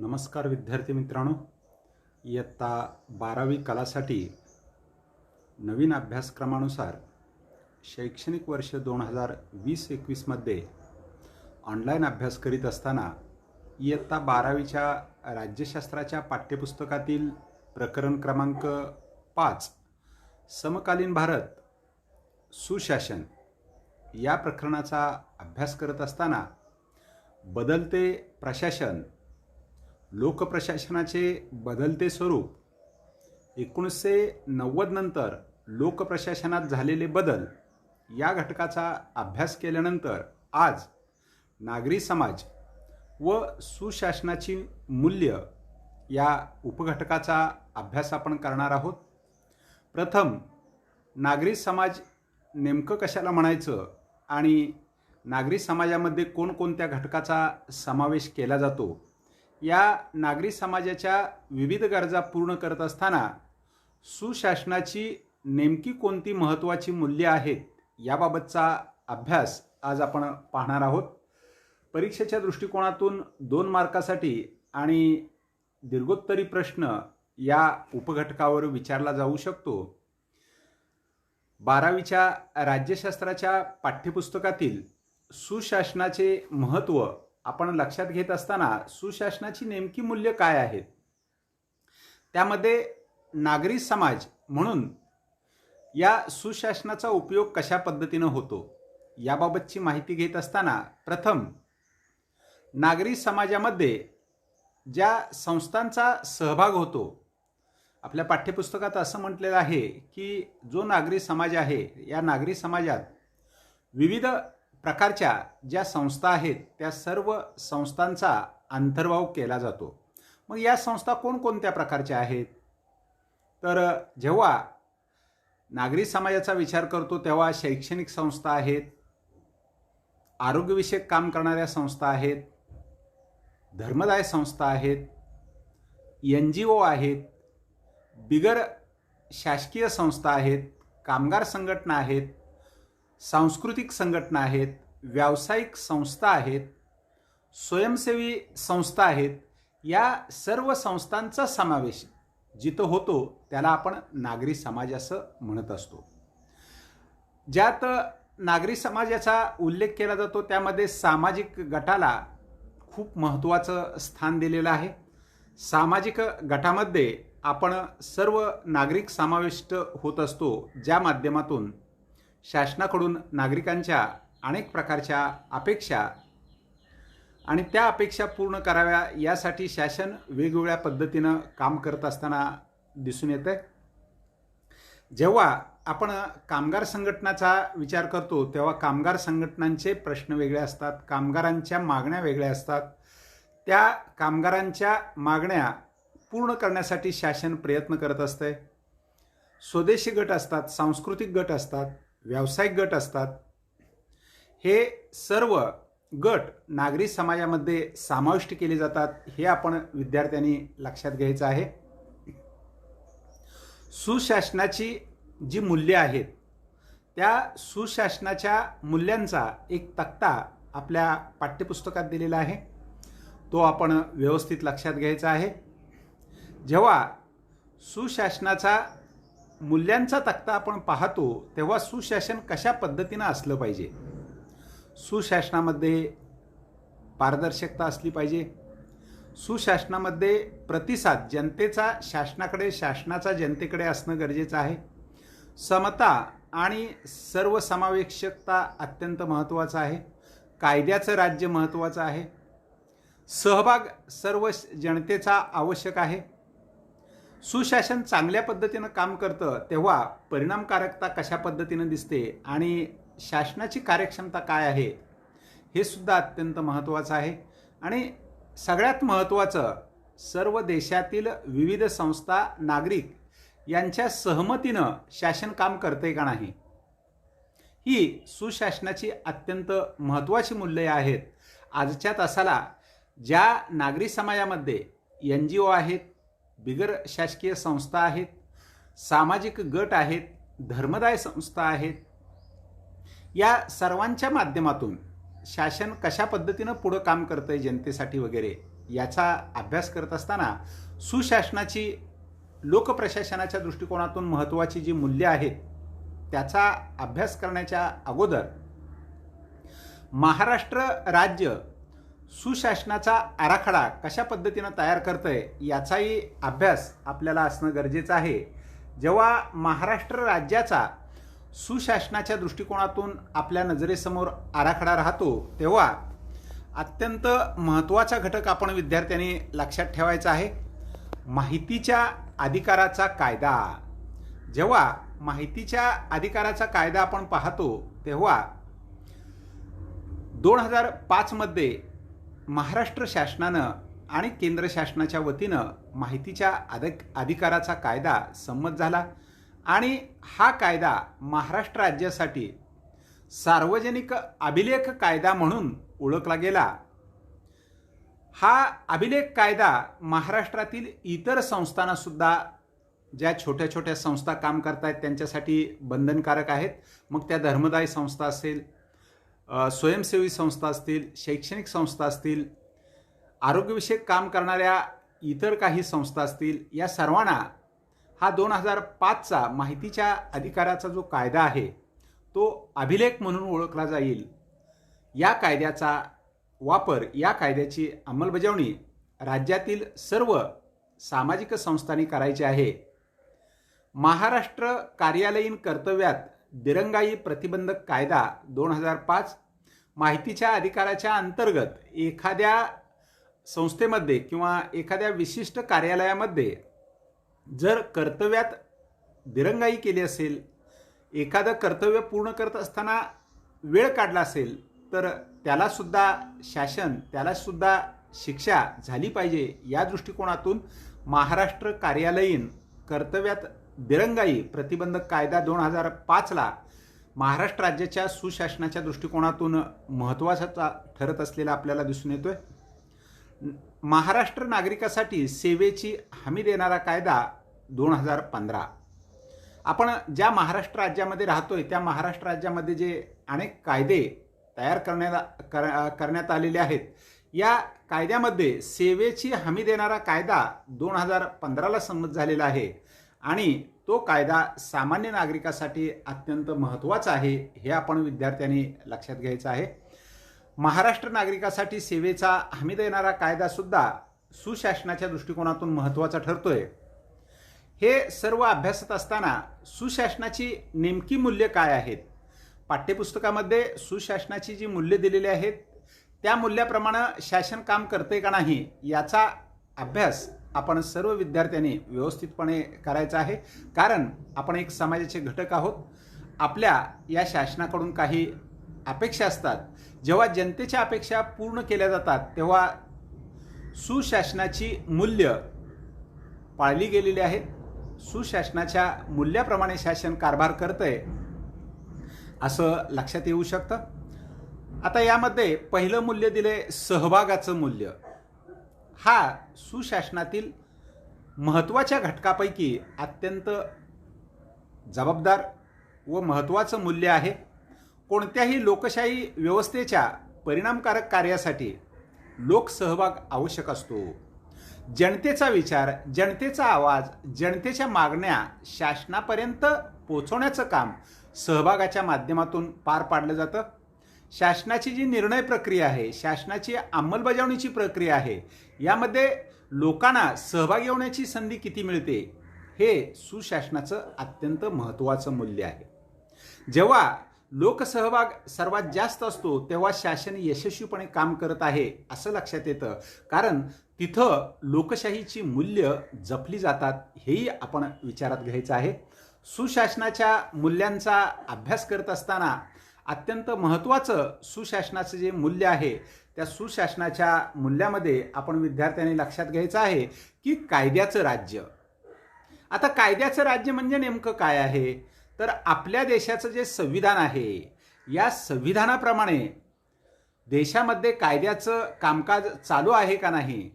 नमस्कार विद्यार्थी मित्रांनो, इयत्ता 12वी कलासाठी नवीन अभ्यासक्रमानुसार शैक्षणिक वर्ष 2020-21 मध्ये ऑनलाईन अभ्यास करीत असताना इयत्ता 12वीच्या राज्यशास्त्राच्या पाठ्यपुस्तकातील प्रकरण क्रमांक 5 समकालीन भारत सुशासन या प्रकरणाचा अभ्यास करत असताना बदलते प्रशासन, लोकप्रशासनाचे बदलते स्वरूप, 1990 नंतर लोकप्रशासनात झालेले बदल या घटकाचा अभ्यास केल्यानंतर आज नागरी समाज व सुशासनाची मूल्य या उपघटकाचा अभ्यास आपण करणार आहोत. प्रथम नागरी समाज नेमकं कशाला म्हणायचं आणि नागरी समाजामध्ये कोणकोणत्या घटकाचा समावेश केला जातो, या नागरी समाजाच्या विविध गरजा पूर्ण करत असताना सुशासनाची नेमकी कोणती महत्त्वाची मूल्ये आहेत याबाबतचा अभ्यास आज आपण पाहणार आहोत. परीक्षेच्या दृष्टिकोनातून 2 मार्कासाठी आणि दीर्घोत्तरी प्रश्न या उपघटकावर विचारला जाऊ शकतो. 12वीच्या राज्यशास्त्राच्या पाठ्यपुस्तकातील सुशासनाचे महत्त्व आपण लक्षात घेत असताना सुशासनाची नेमकी मूल्य काय आहेत, त्यामध्ये नागरी समाज म्हणून या सुशासनाचा उपयोग कशा पद्धतीने होतो याबाबतची माहिती घेत असताना प्रथम नागरी समाजामध्ये ज्या संस्थांचा सहभाग होतो, आपल्या पाठ्यपुस्तकात असं म्हटलेलं आहे की जो नागरी समाज आहे या नागरी समाजात विविध प्रकारच्या ज्या संस्था आहेत त्या सर्व संस्थांचा अंतर्भाव केला जातो. मग या संस्था कोणकोणत्या प्रकारच्या आहेत, तर जेव्हा नागरी समाजाचा विचार करतो तेव्हा शैक्षणिक संस्था आहेत, आरोग्यविषयक काम करणाऱ्या संस्था आहेत, धर्मदाय संस्था आहेत, NGO आहेत, बिगर शासकीय संस्था आहेत, कामगार संघटना आहेत, सांस्कृतिक संघटना आहेत, व्यावसायिक संस्था आहेत, स्वयंसेवी संस्था आहेत. या सर्व संस्थांचा समावेश जिथं होतो त्याला आपण नागरी समाज असं म्हणत असतो. ज्यात नागरी समाजाचा उल्लेख केला जातो त्यामध्ये सामाजिक गटाला खूप महत्त्वाचं स्थान दिलेलं आहे. सामाजिक गटामध्ये आपण सर्व नागरिक समाविष्ट होत असतो, ज्या माध्यमातून शासनाकडून नागरिकांच्या अनेक प्रकारच्या अपेक्षा आणि त्या अपेक्षा पूर्ण कराव्या यासाठी शासन वेगवेगळ्या पद्धतीनं काम करत असताना दिसून येतं. जेव्हा आपण कामगार संघटनाचा विचार करतो तेव्हा कामगार संघटनांचे प्रश्न वेगळे असतात, कामगारांच्या मागण्या वेगळ्या असतात. त्या कामगारांच्या मागण्या पूर्ण करण्यासाठी शासन प्रयत्न करत असते. स्वदेशी गट असतात, सांस्कृतिक गट असतात, व्यावसायिक गट असतात. हे सर्व गट नागरी समाजामध्ये समाविष्ट केले जातात, हे आपण विद्यार्थ्यांनी लक्षात घ्यायचं आहे. सुशासनाची जी मूल्ये आहेत त्या सुशासनाच्या मूल्यांचा एक तक्ता आपल्या पाठ्यपुस्तकात दिलेला आहे, तो आपण व्यवस्थित लक्षात घ्यायचा आहे. जेव्हा सुशासनाचा मूल्यांचा तक्ता आपण पाहतो तेव्हा सुशासन कशा पद्धतीनं असलं पाहिजे. सुशासनामध्ये पारदर्शकता असली पाहिजे. सुशासनामध्ये प्रतिसाद जनतेचा शासनाकडे, शासनाचा जनतेकडे असणं गरजेचं आहे. समता आणि सर्वसमावेशकता अत्यंत महत्त्वाचं आहे. कायद्याचं राज्य महत्त्वाचं आहे. सहभाग सर्व जनतेचा आवश्यक आहे. सुशासन चांगल्या पद्धतीनं काम करतं तेव्हा परिणामकारकता कशा पद्धतीनं दिसते आणि शासनाची कार्यक्षमता काय आहे हे सुद्धा अत्यंत महत्त्वाचं आहे. आणि सगळ्यात महत्त्वाचं, सर्व देशातील विविध संस्था, नागरिक यांच्या सहमतीनं शासन काम करते का नाही, ही सुशासनाची अत्यंत महत्त्वाची मूल्ये आहेत. आजच्या तासाला ज्या नागरी समाजामध्ये NGO आहेत, बिगर शासकीय संस्था आहेत, सामाजिक गट आहेत, धर्मदाय संस्था आहेत, या सर्वांच्या माध्यमातून शासन कशा पद्धतीनं पुढे काम करतंय जनतेसाठी वगैरे याचा अभ्यास करत असताना सुशासनाची लोकप्रशासनाच्या दृष्टिकोनातून महत्त्वाची जी मूल्ये आहेत त्याचा अभ्यास करण्याच्या अगोदर महाराष्ट्र राज्य सुशासनाचा आराखडा कशा पद्धतीनं तयार करतंय याचाही अभ्यास आपल्याला असणं गरजेचं आहे. जेव्हा महाराष्ट्र राज्याचा सुशासनाच्या दृष्टिकोनातून आपल्या नजरेसमोर आराखडा राहतो तेव्हा अत्यंत महत्त्वाचा घटक आपण विद्यार्थ्यांनी लक्षात ठेवायचा आहे, माहितीच्या अधिकाराचा कायदा. जेव्हा माहितीच्या अधिकाराचा कायदा आपण पाहतो तेव्हा 2005 मध्ये महाराष्ट्र शासनानं आणि केंद्र शासनाच्या वतीनं माहितीच्या अधिकाराचा कायदा संमत झाला आणि हा कायदा महाराष्ट्र राज्यासाठी सार्वजनिक अभिलेख कायदा म्हणून ओळखला गेला. हा अभिलेख कायदा महाराष्ट्रातील इतर संस्थांना सुद्धा ज्या छोट्या छोट्या संस्था काम करतायत त्यांच्यासाठी बंधनकारक आहेत. मग त्या धर्मदाय संस्था असेल, स्वयंसेवी संस्था असतील, शैक्षणिक संस्था असतील, आरोग्यविषयक काम करणाऱ्या इतर काही संस्था असतील, या सर्वांना हा 2005चा माहितीच्या अधिकाराचा जो कायदा आहे तो अभिलेख म्हणून ओळखला जाईल. या कायद्याचा वापर, या कायद्याची अंमलबजावणी राज्यातील सर्व सामाजिक संस्थांनी करायची आहे. महाराष्ट्र कार्यालयीन कर्तव्यात दिरंगाई प्रतिबंधक कायदा 2005 माहितीच्या अधिकाराच्या अंतर्गत एखाद्या संस्थेमध्ये किंवा एखाद्या विशिष्ट कार्यालयामध्ये जर कर्तव्यात दिरंगाई केली असेल, एखादं कर्तव्य पूर्ण करत असताना वेळ काढला असेल तर त्याला सुद्धा शिक्षा झाली पाहिजे. या दृष्टिकोनातून महाराष्ट्र कार्यालयीन कर्तव्यात दिरंगाई प्रतिबंधक कायदा 2005ला महाराष्ट्र राज्याच्या सुशासनाच्या दृष्टिकोनातून महत्त्वाचा ठरत असलेला आपल्याला दिसून येतोय. महाराष्ट्र नागरिकासाठी सेवेची हमी देणारा कायदा 2015. आपण ज्या महाराष्ट्र राज्यामध्ये राहतोय त्या महाराष्ट्र राज्यामध्ये जे अनेक कायदे तयार करण्यात आलेले आहेत, या कायद्यामध्ये सेवेची हमी देणारा कायदा 2015ला संमत झालेला आहे आणि तो कायदा सामान्य नागरिकासाठी अत्यंत महत्त्वाचा आहे, हे आपण विद्यार्थ्यांनी लक्षात घ्यायचं आहे. महाराष्ट्र नागरिकासाठी सेवेचा हमी देणारा कायदा सुद्धा सुशासनाच्या दृष्टिकोनातून महत्त्वाचा ठरतोय. हे सर्व अभ्यासत असताना सुशासनाची नेमकी मूल्य काय आहेत, पाठ्यपुस्तकामध्ये सुशासनाची जी मूल्य दिलेली आहेत त्या मूल्याप्रमाणे शासन काम करते का नाही याचा अभ्यास आपण सर्व विद्यार्थ्यांनी व्यवस्थितपणे करायचा आहे. कारण आपण एक समाजाचे घटक आहोत. आपल्या या शासनाकडून काही अपेक्षा असतात. जेव्हा जनतेच्या अपेक्षा पूर्ण केल्या जातात तेव्हा सुशासनाची मूल्य पाळली गेलेली आहेत. सुशासनाच्या मूल्याप्रमाणे शासन कारभार करतंय असं लक्षात येऊ शकतं. आता यामध्ये पहिलं मूल्य दिले सहभागाचं मूल्य. हा सुशासनातील महत्त्वाच्या घटकापैकी अत्यंत जबाबदार व महत्त्वाचं मूल्य आहे. कोणत्याही लोकशाही व्यवस्थेच्या परिणामकारक कार्यासाठी लोकसहभाग आवश्यक असतो. जनतेचा विचार, जनतेचा आवाज, जनतेच्या मागण्या शासनापर्यंत पोहोचवण्याचं काम सहभागाच्या माध्यमातून पार पाडलं जातं. शासनाची जी निर्णय प्रक्रिया आहे, शासनाची अंमलबजावणीची प्रक्रिया आहे, यामध्ये लोकांना सहभागी होण्याची संधी किती मिळते हे सुशासनाचं अत्यंत महत्त्वाचं मूल्य आहे. जेव्हा लोकसहभाग सर्वात जास्त असतो तेव्हा शासन यशस्वीपणे काम करत आहे असं लक्षात येतं. कारण तिथं लोकशाहीची मूल्य जपली जातात, हेही आपण विचारात घ्यायचं आहे. सुशासनाच्या मूल्यांचा अभ्यास करत असताना अत्यंत महत्त्वाचं सुशासनाचं जे मूल्य आहे त्या सुशासनाच्या मूल्यामध्ये आपण विद्यार्थ्यांनी लक्षात घ्यायचं आहे की कायद्याचं राज्य. आता कायद्याचं राज्य म्हणजे नेमकं काय आहे तर आपल्या देशाचं जे संविधान आहे या संविधानाप्रमाणे देशामध्ये कायद्याचं कामकाज चालू आहे का नाही,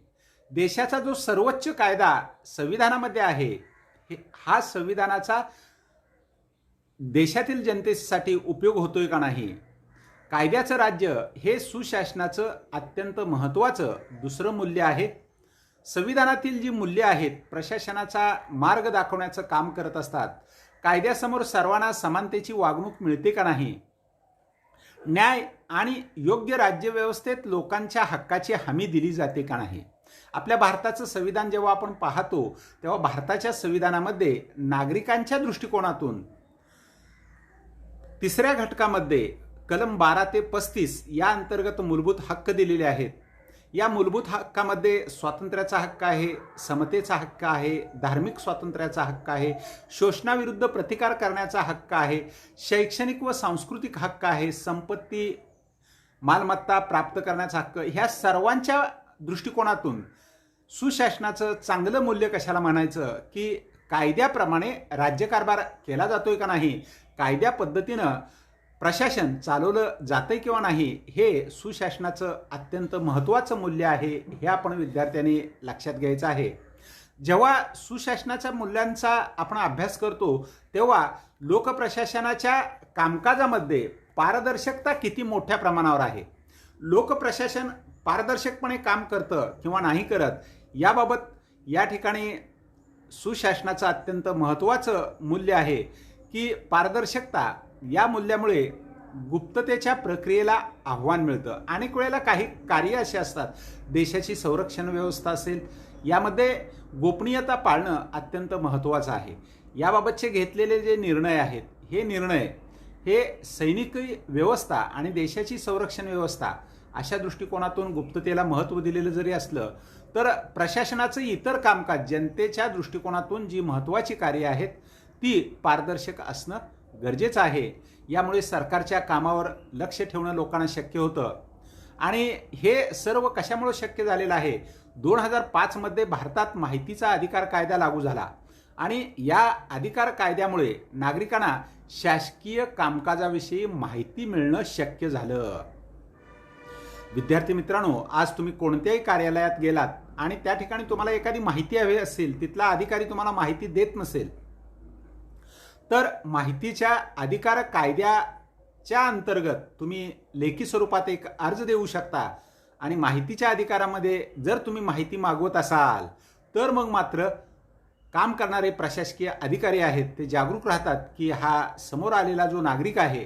देशाचा जो सर्वोच्च कायदा संविधानामध्ये आहे हा संविधानाचा देशातील जनतेसाठी उपयोग होतोय का नाही, कायद्याचं राज्य हे सुशासनाचं अत्यंत महत्त्वाचं दुसरं मूल्य आहे. संविधानातील जी मूल्ये आहेत प्रशासनाचा मार्ग दाखवण्याचं काम करत असतात. कायद्यासमोर सर्वांना समानतेची वागणूक मिळते का नाही, न्याय आणि योग्य राज्यव्यवस्थेत लोकांच्या हक्काची हमी दिली जाते का नाही. आपल्या भारताचं संविधान जेव्हा आपण पाहतो तेव्हा भारताच्या संविधानामध्ये नागरिकांच्या दृष्टिकोनातून तिसऱ्या घटकामध्ये कलम 12 ते 35 या अंतर्गत मूलभूत हक्क दिलेले आहेत. या मूलभूत हक्कामध्ये स्वातंत्र्याचा हक्क आहे, समतेचा हक्क आहे, धार्मिक स्वातंत्र्याचा हक्क आहे, शोषणाविरुद्ध प्रतिकार करण्याचा हक्क आहे, शैक्षणिक व सांस्कृतिक हक्क आहे, संपत्ती मालमत्ता प्राप्त करण्याचा हक्क. ह्या सर्वांच्या दृष्टिकोनातून सुशासनाचं चांगलं मूल्य कशाला म्हणायचं की कायद्याप्रमाणे राज्यकारभार केला जातोय का नाही, कायद्या पद्धतीनं प्रशासन चालवलं जातंय किंवा नाही, हे सुशासनाचं अत्यंत महत्त्वाचं मूल्य आहे. हे आपण विद्यार्थ्यांनी लक्षात घ्यायचं आहे. जेव्हा सुशासनाच्या मूल्यांचा आपण अभ्यास करतो तेव्हा लोकप्रशासनाच्या कामकाजामध्ये पारदर्शकता किती मोठ्या प्रमाणावर आहे, लोकप्रशासन पारदर्शकपणे काम करतं किंवा नाही करत, याबाबत या ठिकाणी सुशासनाचं अत्यंत महत्त्वाचं मूल्य आहे की पारदर्शकता या मूल्यामुळे गुप्ततेच्या प्रक्रियेला आव्हान मिळतं. अनेक वेळेला काही कार्य असे असतात, देशाची संरक्षण व्यवस्था असेल, यामध्ये गोपनीयता पाळणं अत्यंत महत्त्वाचं आहे. याबाबतचे घेतलेले जे निर्णय आहेत हे निर्णय हे सैनिकी व्यवस्था आणि देशाची संरक्षण व्यवस्था अशा दृष्टिकोनातून गुप्ततेला महत्त्व दिलेलं जरी असलं तर प्रशासनाचं इतर कामकाज जनतेच्या दृष्टिकोनातून जी महत्त्वाची कार्य आहेत ती पारदर्शक असणं गरजेचं आहे. यामुळे सरकारच्या कामावर लक्ष ठेवणं लोकांना शक्य होतं. आणि हे सर्व कशामुळे शक्य झालेलं आहे, 2005 मध्ये भारतात माहितीचा अधिकार कायदा लागू झाला आणि या अधिकार कायद्यामुळे नागरिकांना शासकीय कामकाजाविषयी माहिती मिळणं शक्य झालं. विद्यार्थी मित्रांनो, आज तुम्ही कोणत्याही कार्यालयात गेलात आणि त्या ठिकाणी तुम्हाला एखादी माहिती हवी असेल, तिथला अधिकारी तुम्हाला माहिती देत नसेल तर माहितीच्या अधिकार कायद्याच्या अंतर्गत तुम्ही लेखी स्वरूपात एक अर्ज देऊ शकता. आणि माहितीच्या अधिकारामध्ये जर तुम्ही माहिती मागवत असाल तर मग मात्र काम करणारे प्रशासकीय अधिकारी आहेत ते जागरूक राहतात की हा समोर आलेला जो नागरिक आहे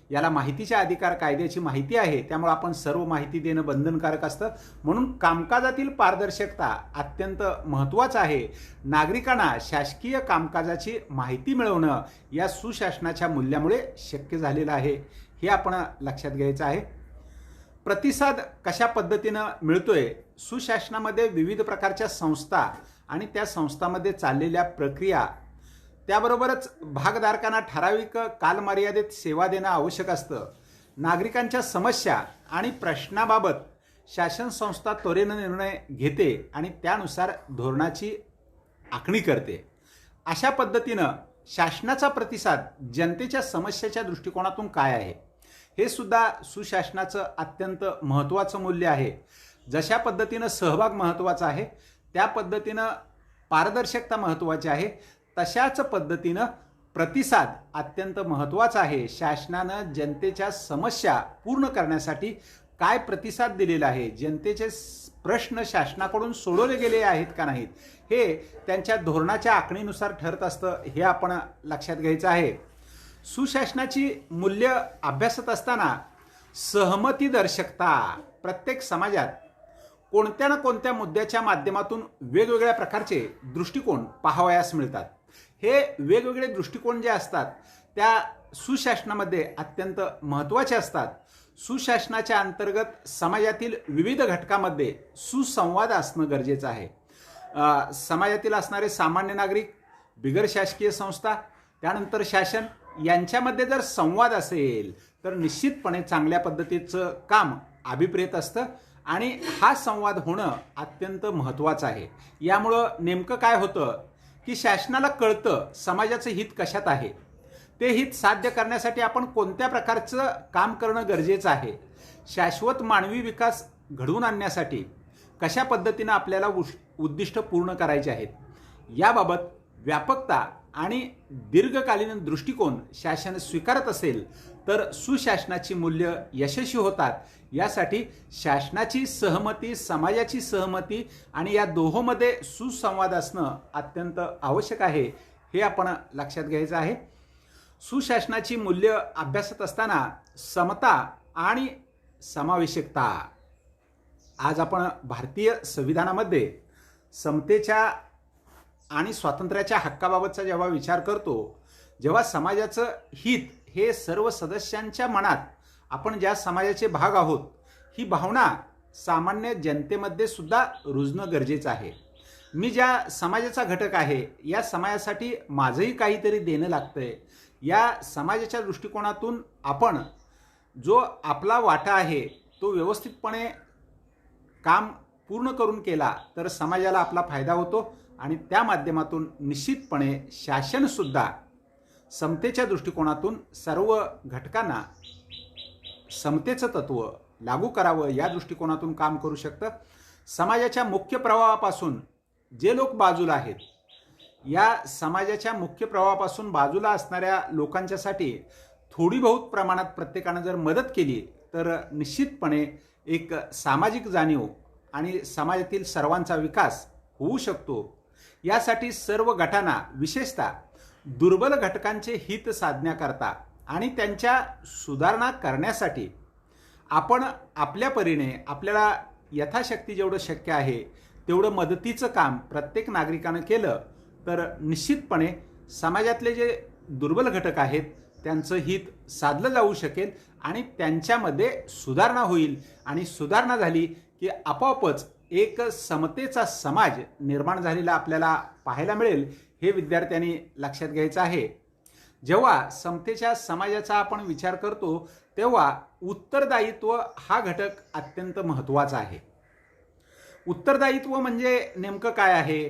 याला माहितीच्या अधिकार कायद्याची माहिती आहे, त्यामुळे आपण सर्व माहिती देणं बंधनकारक असतं. म्हणून कामकाजातील पारदर्शकता अत्यंत महत्त्वाचं आहे. नागरिकांना शासकीय कामकाजाची माहिती मिळवणं या सुशासनाच्या मूल्यामुळे शक्य झालेलं आहे. हे आपण लक्षात घ्यायचं आहे. प्रतिसाद कशा पद्धतीनं मिळतोय, सुशासनामध्ये विविध प्रकारच्या संस्था आणि त्या संस्थांमध्ये चाललेल्या प्रक्रिया, त्याबरोबरच भागधारकांना ठराविक कालमर्यादेत सेवा देणं आवश्यक असतं. नागरिकांच्या समस्या आणि प्रश्नाबाबत शासन संस्था त्वरेनं निर्णय घेते आणि त्यानुसार धोरणाची आखणी करते. अशा पद्धतीनं शासनाचा प्रतिसाद जनतेच्या समस्येच्या दृष्टिकोनातून काय आहे हे सुद्धा सुशासनाचं अत्यंत महत्त्वाचं मूल्य आहे. जशा पद्धतीनं सहभाग महत्त्वाचा आहे त्या पद्धतीनं पारदर्शकता महत्त्वाची आहे, तशाच पद्धतीनं प्रतिसाद अत्यंत महत्त्वाचा आहे. शासनानं जनतेच्या समस्या पूर्ण करण्यासाठी काय प्रतिसाद दिलेला आहे, जनतेचे प्रश्न शासनाकडून सोडवले गेले आहेत का नाहीत, हे त्यांच्या धोरणाच्या आखणीनुसार ठरत असतं. हे आपण लक्षात घ्यायचं आहे. सुशासनाची मूल्य अभ्यासत असताना सहमतीदर्शकता, प्रत्येक समाजात कोणत्या ना कोणत्या मुद्द्याच्या माध्यमातून वेगवेगळ्या प्रकारचे दृष्टिकोन पाहावयास मिळतात. हे वेगवेगळे दृष्टिकोन जे असतात त्या सुशासनामध्ये अत्यंत महत्त्वाचे असतात. सुशासनाच्या अंतर्गत समाजातील विविध घटकांमध्ये सुसंवाद असणं गरजेचं आहे. समाजातील असणारे सामान्य नागरिक, बिगर शासकीय संस्था, त्यानंतर शासन यांच्यामध्ये जर संवाद असेल तर निश्चितपणे चांगल्या पद्धतीचं काम अभिप्रेत असतं आणि हा संवाद होणं अत्यंत महत्त्वाचं आहे. यामुळं नेमकं काय होतं की शासनाला कळतं समाजाचं हित कशात आहे, ते हित साध्य करण्यासाठी आपण कोणत्या प्रकारचं काम करणं गरजेचं आहे, शाश्वत मानवी विकास घडवून आणण्यासाठी कशा पद्धतीनं आपल्याला उद्दिष्ट पूर्ण करायचे आहेत, याबाबत व्यापकता आणि दीर्घकालीन दृष्टिकोन शासन स्वीकारत असेल तर सुशासनाची मूल्य यशस्वी होतात. यासाठी शासनाची सहमती, समाजाची सहमती आणि या दोहोंमध्ये सुसंवाद असणं अत्यंत आवश्यक आहे, हे आपण लक्षात घ्यायचं आहे. सुशासनाची मूल्य अभ्यासत असताना समता आणि समावेशकता. आज आपण भारतीय संविधानामध्ये समतेच्या आणि स्वातंत्र्याच्या हक्काबाबतचा जेव्हा विचार करतो, जेव्हा समाजाचं हित हे सर्व सदस्यांच्या मनात, आपण ज्या समाजाचे भाग आहोत, ही भावना सामान्य जनतेमध्ये सुद्धा रुजणं गरजेचं आहे. मी ज्या समाजाचा घटक आहे, या समाजासाठी माझंही काहीतरी देणं लागतंय. या समाजाच्या दृष्टिकोनातून आपण जो आपला वाटा आहे तो व्यवस्थितपणे काम पूर्ण करून केला तर समाजाला आपला फायदा होतो आणि त्या माध्यमातून निश्चितपणे शासनसुद्धा समतेच्या दृष्टिकोनातून सर्व घटकांना समतेचं तत्त्व लागू करावं या दृष्टिकोनातून काम करू शकतं. समाजाच्या मुख्य प्रवाहापासून जे लोक बाजूला आहेत, या समाजाच्या मुख्य प्रवाहापासून बाजूला असणाऱ्या लोकांच्यासाठी थोडी बहुत प्रमाणात प्रत्येकानं जर मदत केली तर निश्चितपणे एक सामाजिक जाणीव आणि समाजातील सर्वांचा विकास होऊ शकतो. यासाठी सर्व गटांना, विशेषतः दुर्बल घटकांचे हित साधण्याकरता आणि त्यांच्या सुधारणा करण्यासाठी आपण आपल्या परीने आपल्याला यथाशक्ती जेवढं शक्य आहे तेवढं मदतीचं काम प्रत्येक नागरिकानं केलं तर निश्चितपणे समाजातले जे दुर्बल घटक आहेत त्यांचं हित साधलं जाऊ शकेल आणि त्यांच्यामध्ये सुधारणा होईल. आणि सुधारणा झाली की आपोआपच एक समतेचा समाज निर्माण झालेला आपल्याला पाहायला मिळेल, हे विद्यार्थ्यांनी लक्षात घ्यायचं आहे. जेव्हा समतेच्या समाजाचा आपण विचार करतो तेव्हा उत्तरदायित्व हा घटक अत्यंत महत्त्वाचा आहे. उत्तरदायित्व म्हणजे नेमकं काय आहे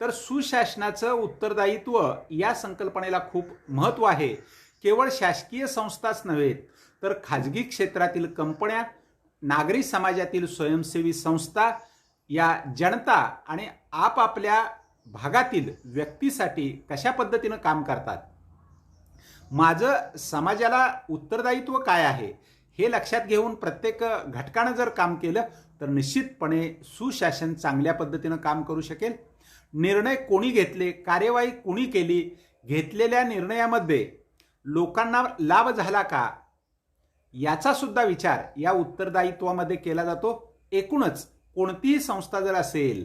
तर सुशासनाचं उत्तरदायित्व या संकल्पनेला खूप महत्त्व आहे. केवळ शासकीय संस्थाच नव्हे तर खाजगी क्षेत्रातील कंपन्या, नागरी समाजातील स्वयंसेवी संस्था, या जनता आणि आपापल्या भागातील व्यक्तीसाठी कशा पद्धतीनं काम करतात. माझं समाजाला उत्तरदायित्व काय आहे हे लक्षात घेऊन प्रत्येक घटकानं जर काम केलं तर निश्चितपणे सुशासन चांगल्या पद्धतीनं काम करू शकेल. निर्णय कोणी घेतले, कार्यवाही कोणी केली, घेतलेल्या निर्णयामध्ये लोकांना लाभ झाला का, याचा सुद्धा विचार या उत्तरदायित्वामध्ये केला जातो. एकूणच कोणतीही संस्था जर असेल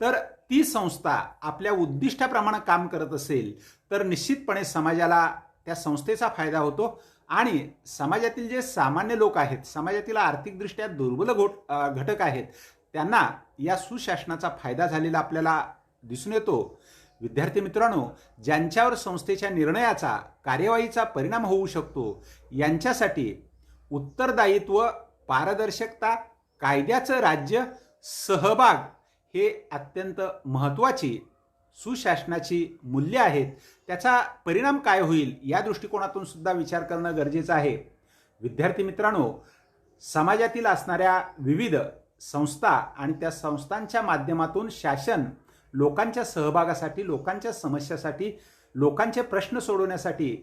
तर ती संस्था आपल्या उद्दिष्टाप्रमाणे काम करत असेल तर निश्चितपणे समाजाला त्या संस्थेचा फायदा होतो आणि समाजातील जे सामान्य लोक आहेत, समाजातील आर्थिकदृष्ट्या दुर्बल घटक आहेत, त्यांना या सुशासनाचा फायदा झालेला आपल्याला दिसून येतो. विद्यार्थी मित्रांनो, ज्यांच्यावर संस्थेच्या निर्णयाचा, कार्यवाहीचा परिणाम होऊ शकतो, यांच्यासाठी उत्तरदायित्व, पारदर्शकता, कायद्याचं राज्य, सहभाग हे अत्यंत महत्त्वाची सुशासनाची मूल्य आहेत. त्याचा परिणाम काय होईल या दृष्टिकोनातून सुद्धा विचार करणं गरजेचं आहे. विद्यार्थी मित्रांनो, समाजातील असणाऱ्या विविध संस्था आणि त्या संस्थांच्या माध्यमातून शासन लोकांच्या सहभागासाठी, लोकांच्या समस्यासाठी, लोकांचे प्रश्न सोडवण्यासाठी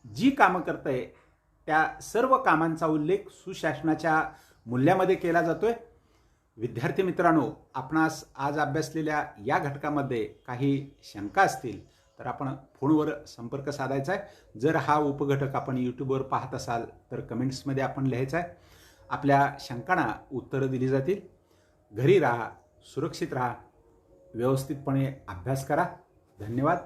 जी कामं करतंय त्या सर्व कामांचा उल्लेख सुशासनाच्या मूल्यामध्ये केला जातोय. विद्यार्थी मित्रांनो, आपणास आज अभ्यासलेल्या या घटकामध्ये काही शंका असतील तर आपण फोनवर संपर्क साधायचा आहे. जर हा उपघटक आपण यूट्यूबवर पाहत असाल तर कमेंट्समध्ये आपण लिहायचं आहे. आपल्या शंकांना उत्तरं दिली जातील. घरी राहा, सुरक्षित राहा, व्यवस्थितपणे अभ्यास करा. धन्यवाद.